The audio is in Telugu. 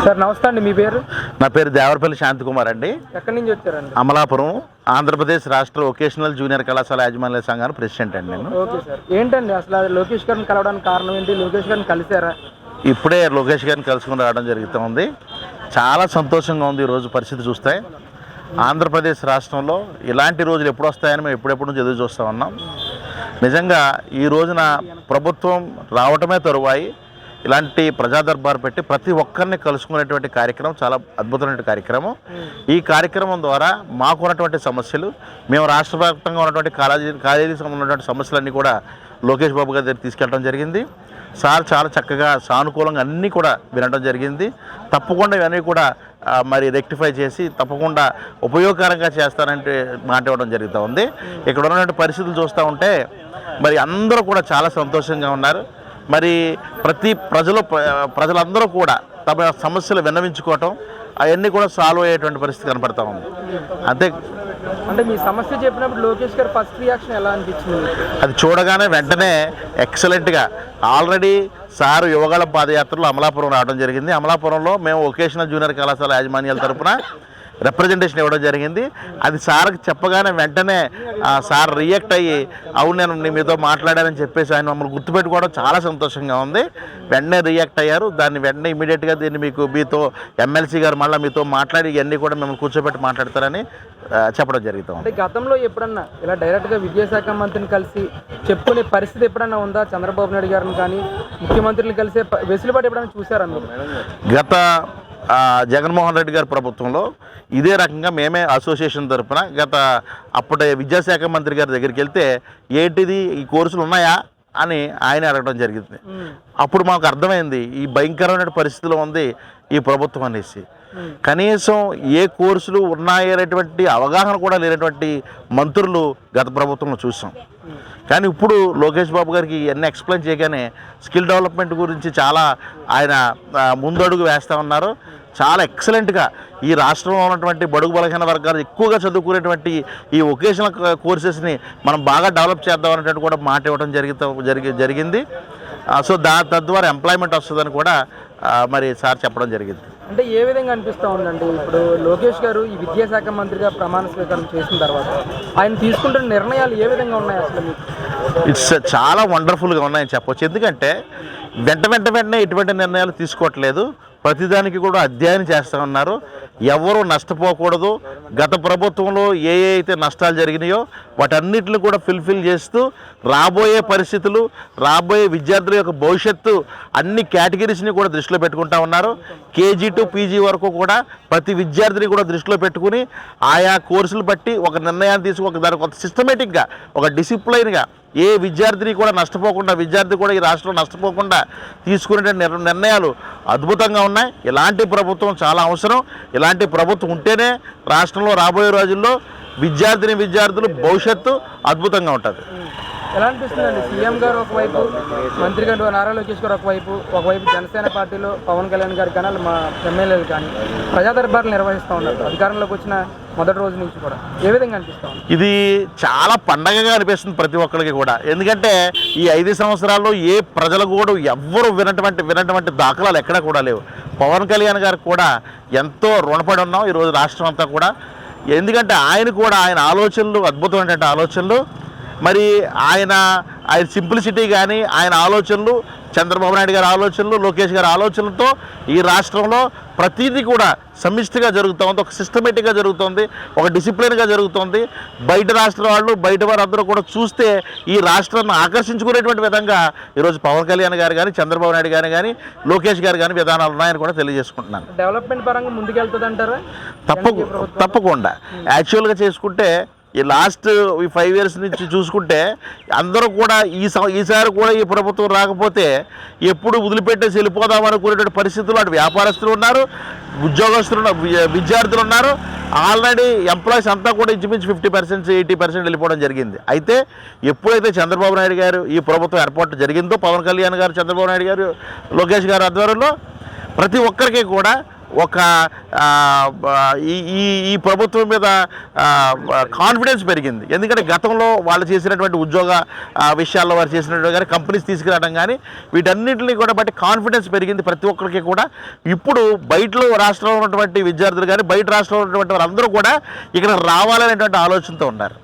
సార్ నమస్తే అండి, మీ పేరు? నా పేరు దేవరపల్లి శాంతికుమార్ అండి. ఎక్కడి నుంచి వచ్చారండి? అమలాపురం, ఆంధ్రప్రదేశ్ రాష్ట్ర వొకేషనల్ జూనియర్ కళాశాల యాజమాన్య సంఘానికి ప్రెసిడెంట్ అండి నేను. ఓకే సార్, ఏంటండి అసలు లోకేష్ గారిని కలవడానికి కారణం ఏంటి? లోకేష్ గారిని కలిసారా? ఇప్పుడే లోకేష్ గారిని కలుసుకుని రావడం జరుగుతుంది. చాలా సంతోషంగా ఉంది ఈరోజు పరిస్థితి చూస్తే. ఆంధ్రప్రదేశ్ రాష్ట్రంలో ఇలాంటి రోజులు ఎప్పుడు వస్తాయని మేము ఎప్పుడెప్పుడు నుంచి ఎదురు చూస్తూ ఉన్నాం. నిజంగా ఈ రోజున ప్రభుత్వం రావటమే తరువాయి ఇలాంటి ప్రజా దర్బారు పెట్టి ప్రతి ఒక్కరిని కలుసుకునేటువంటి కార్యక్రమం చాలా అద్భుతమైన కార్యక్రమం. ఈ కార్యక్రమం ద్వారా మాకు ఉన్నటువంటి సమస్యలు, మేము రాష్ట్ర వ్యాప్తంగా ఉన్నటువంటి కాలేజీకి సంబంధించినటువంటి సమస్యలన్నీ కూడా లోకేష్ బాబు గారి దగ్గర తీసుకెళ్ళడం జరిగింది. సార్ చాలా చక్కగా సానుకూలంగా అన్నీ కూడా వినడం జరిగింది. తప్పకుండా ఇవన్నీ కూడా మరి రెక్టిఫై చేసి తప్పకుండా ఉపయోగకరంగా చేస్తానంటే మాట ఇవ్వడం జరుగుతూ ఉంది. ఇక్కడ ఉన్నటువంటి పరిస్థితులు చూస్తూ ఉంటే మరి అందరూ కూడా చాలా సంతోషంగా ఉన్నారు. మరి ప్రతి ప్రజలందరూ కూడా తమ సమస్యలు విన్నవించుకోవటం అవన్నీ కూడా సాల్వ్ అయ్యేటువంటి పరిస్థితి కనపడతా ఉంది. అంతే. అంటే మీ సమస్య చెప్పినప్పుడు లోకేష్ గారు ఫస్ట్ రియాక్షన్ ఎలా అనిపించింది? అది చూడగానే వెంటనే ఎక్సలెంట్గా ఆల్రెడీ సారు యువగళ పాదయాత్రలో అమలాపురం రావడం జరిగింది. అమలాపురంలో మేము వొకేషనల్ జూనియర్ కళాశాల యాజమాన్యాల తరఫున రిప్రజెంటేషన్ ఇవ్వడం జరిగింది. అది సార్కి చెప్పగానే వెంటనే సార్ రియాక్ట్ అయ్యి అవును నేను మీతో మాట్లాడానని చెప్పేసి ఆయన మమ్మల్ని గుర్తుపెట్టుకోవడం చాలా సంతోషంగా ఉంది. వెంటనే రియాక్ట్ అయ్యారు. దాన్ని వెంటనే ఇమీడియట్గా దీన్ని మీతో ఎమ్మెల్సీ గారు మళ్ళీ మీతో మాట్లాడి ఇవన్నీ కూడా మిమ్మల్ని కూర్చోబెట్టి మాట్లాడతారని చెప్పడం జరుగుతుంది. అంటే గతంలో ఎప్పుడన్నా ఇలా డైరెక్ట్గా విద్యాశాఖ మంత్రిని కలిసి చెప్పుకునే పరిస్థితి ఎప్పుడన్నా ఉందా? చంద్రబాబు నాయుడు గారిని కానీ ముఖ్యమంత్రిని కలిసే వెసులుబాటు ఎప్పుడైనా చూసారా మీరు? గత జగన్మోహన్ రెడ్డి గారి ప్రభుత్వంలో ఇదే రకంగా మేమే అసోసియేషన్ తరఫున అప్పటి విద్యాశాఖ మంత్రి గారి దగ్గరికి వెళ్తే ఏంటిది ఈ కోర్సులు ఉన్నాయా అని ఆయన అడగడం జరిగింది. అప్పుడు మాకు అర్థమైంది ఈ భయంకరమైన పరిస్థితిలో ఉంది ఈ ప్రభుత్వం అనేసి. కనీసం ఏ కోర్సులు ఉన్నాయనేటువంటి అవగాహన కూడా లేనటువంటి మంత్రులు గత ప్రభుత్వంలో చూసాం. కానీ ఇప్పుడు లోకేష్ బాబు గారికి ఇవన్నీ ఎక్స్ప్లెయిన్ చేయగానే స్కిల్ డెవలప్మెంట్ గురించి చాలా ఆయన ముందడుగు వేస్తూ ఉన్నారు. చాలా ఎక్సలెంట్గా ఈ రాష్ట్రంలో ఉన్నటువంటి బడుగు బలహీన వర్గాలు ఎక్కువగా చదువుకునేటువంటి ఈ వొకేషనల్ కోర్సెస్ని మనం బాగా డెవలప్ చేద్దాం అనేటువంటి కూడా మాట ఇవ్వడం జరిగింది. సో తద్వారా ఎంప్లాయ్మెంట్ వస్తుందని కూడా మరి సార్ చెప్పడం జరిగింది. అంటే ఏ విధంగా అనిపిస్తూ ఉందండి ఇప్పుడు లోకేష్ గారు ఈ విద్యాశాఖ మంత్రిగా ప్రమాణ స్వీకారం చేసిన తర్వాత ఆయన తీసుకుంటున్న నిర్ణయాలు ఏ విధంగా ఉన్నాయి అసలు మీకు? ఇట్స్ చాలా వండర్ఫుల్గా ఉన్నాయని చెప్పవచ్చు. ఎందుకంటే వెంటనే ఎటువంటి నిర్ణయాలు తీసుకోవట్లేదు. ప్రతిదానికి కూడా అధ్యయనం చేస్తూ ఉన్నారు. ఎవరు నష్టపోకూడదు. గత ప్రభుత్వంలో ఏ అయితే నష్టాలు జరిగినాయో వాటన్నిటిని కూడా ఫుల్ఫిల్ చేస్తూ రాబోయే పరిస్థితులు, రాబోయే విద్యార్థుల యొక్క భవిష్యత్తు అన్ని కేటగిరీస్ని కూడా దృష్టిలో పెట్టుకుంటా ఉన్నారు. కేజీ టు పీజీ వరకు కూడా ప్రతి విద్యార్థిని కూడా దృష్టిలో పెట్టుకుని ఆయా కోర్సులు బట్టి ఒక నిర్ణయాన్ని తీసుకు దానికి ఒక సిస్టమేటిక్గా ఒక డిసిప్లైన్గా ఏ విద్యార్థిని కూడా నష్టపోకుండా, విద్యార్థి కూడా ఈ రాష్ట్రంలో నష్టపోకుండా తీసుకునే నిర్ణయాలు అద్భుతంగా ఉన్నాయి. ఇలాంటి ప్రభుత్వం చాలా అవసరం. ఇలాంటి ప్రభుత్వం ఉంటేనే రాష్ట్రంలో రాబోయే రోజుల్లో విద్యార్థులు భవిష్యత్తు అద్భుతంగా ఉంటుంది. ఎలా అనిపిస్తుందండి? సీఎం గారు ఒకవైపు, మంత్రి గారు నారా లోకేష్ గారు ఒకవైపు జనసేన పార్టీలో పవన్ కళ్యాణ్ గారు కానీ మా ఎమ్మెల్యేలు కానీ ప్రజా దర్బార్లు నిర్వహిస్తూ ఉన్నారు అధికారంలోకి వచ్చిన మొదటి రోజు నుంచి కూడా. ఏ విధంగా అనిపిస్తాం? ఇది చాలా పండగగా అనిపిస్తుంది ప్రతి ఒక్కరికి కూడా. ఎందుకంటే ఈ 5 సంవత్సరాల్లో ఏ ప్రజలు కూడా ఎవ్వరూ వినటువంటి దాఖలాలు ఎక్కడా కూడా లేవు. పవన్ కళ్యాణ్ గారికి కూడా ఎంతో రుణపడి ఉన్నాం ఈరోజు రాష్ట్రం అంతా కూడా. ఎందుకంటే ఆయన ఆలోచనలు అద్భుతమైనటువంటి ఆలోచనలు. మరి ఆయన సింప్లిసిటీ కానీ ఆయన ఆలోచనలు, చంద్రబాబు నాయుడు గారి ఆలోచనలు, లోకేష్ గారి ఆలోచనలతో ఈ రాష్ట్రంలో ప్రతిదీ కూడా సమిష్టిగా జరుగుతుంది. ఒక సిస్టమేటిక్గా జరుగుతుంది, ఒక డిసిప్లిన్గా జరుగుతుంది. బయట రాష్ట్ర వాళ్ళు, బయట వారందరూ కూడా చూస్తే ఈ రాష్ట్రాన్ని ఆకర్షించుకునేటువంటి విధంగా ఈరోజు పవన్ కళ్యాణ్ గారు కానీ, చంద్రబాబు నాయుడు గారు కానీ, లోకేష్ గారు కానీ విధానాలు ఉన్నాయని కూడా తెలియజేసుకుంటున్నాను. డెవలప్మెంట్ పరంగా ముందుకెళ్తుంది అంటారా? తప్పకుండా. యాక్చువల్గా చేసుకుంటే ఈ లాస్ట్ 5 years నుంచి చూసుకుంటే అందరూ కూడా ఈసారి కూడా ఈ ప్రభుత్వం రాకపోతే ఎప్పుడు వదిలిపెట్టేసి వెళ్ళిపోదాం అనుకునేటువంటి పరిస్థితుల్లో అటు వ్యాపారస్తులు ఉన్నారు, ఉద్యోగస్తులు, విద్యార్థులు ఉన్నారు. ఆల్రెడీ ఎంప్లాయీస్ అంతా కూడా ఇంచుమించు 50%, 80% వెళ్ళిపోవడం జరిగింది. అయితే ఎప్పుడైతే చంద్రబాబు నాయుడు గారు ఈ ప్రభుత్వం ఏర్పాటు జరిగిందో, పవన్ కళ్యాణ్ గారు, చంద్రబాబు నాయుడు గారు, లోకేష్ గారు ఆధ్వర్యంలో ప్రతి ఒక్కరికి కూడా ఒక ఈ ప్రభుత్వం మీద కాన్ఫిడెన్స్ పెరిగింది. ఎందుకంటే గతంలో వాళ్ళు చేసినటువంటి ఉద్యోగ విషయాల్లో వారు చేసినటువంటి కానీ కంపెనీస్ తీసుకురావడం కానీ వీటన్నింటినీ కూడా బట్టి కాన్ఫిడెన్స్ పెరిగింది ప్రతి ఒక్కరికి కూడా. ఇప్పుడు బయటలో రాష్ట్రంలో ఉన్నటువంటి విద్యార్థులు కానీ బయట రాష్ట్రంలో ఉన్నటువంటి వారందరూ కూడా ఇక్కడ రావాలనేటువంటి ఆలోచనతో ఉన్నారు.